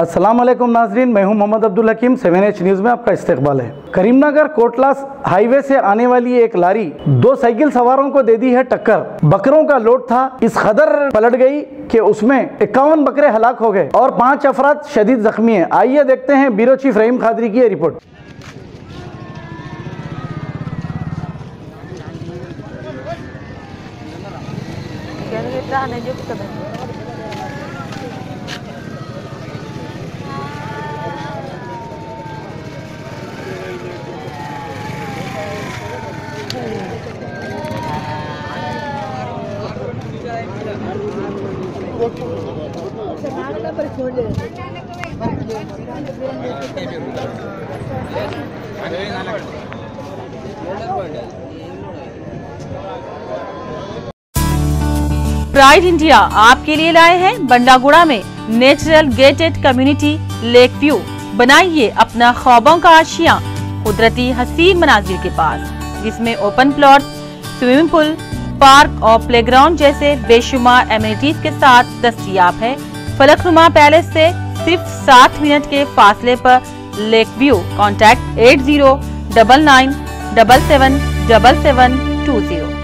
अस्सलाम वालेकुम नाजरीन, मैं हूं मोहम्मद अब्दुल हकीम। 7H न्यूज़ में आपका इस्तकबाल है। करीमनगर कोटलास हाईवे से आने वाली एक लारी 2 साइकिल सवारों को दे दी है टक्कर। बकरों का लोड था, इस कदर पलट गई कि उसमें 51 बकरे हलाक हो गए और 5 अफराद शदीद जख्मी हैं। आइए देखते हैं ब्यूरो चीफ रहीम खादरी की रिपोर्ट। प्राइड इंडिया आपके लिए लाए हैं बंडागुड़ा में natural gated community lake view. बनाइए अपना ख्वाबों का आशियां कुदरती हसीन मनाजिर के पास, जिसमें open plot, swimming pool, park और प्लेग्राउंड जैसे बेशुमार एमिनिटीज के साथ दस्तयाब है। फलकनुमा पैलेस से सिर्फ 7 मिनट के फासले पर लेक व्यू। कॉन्टैक्ट 8099777720।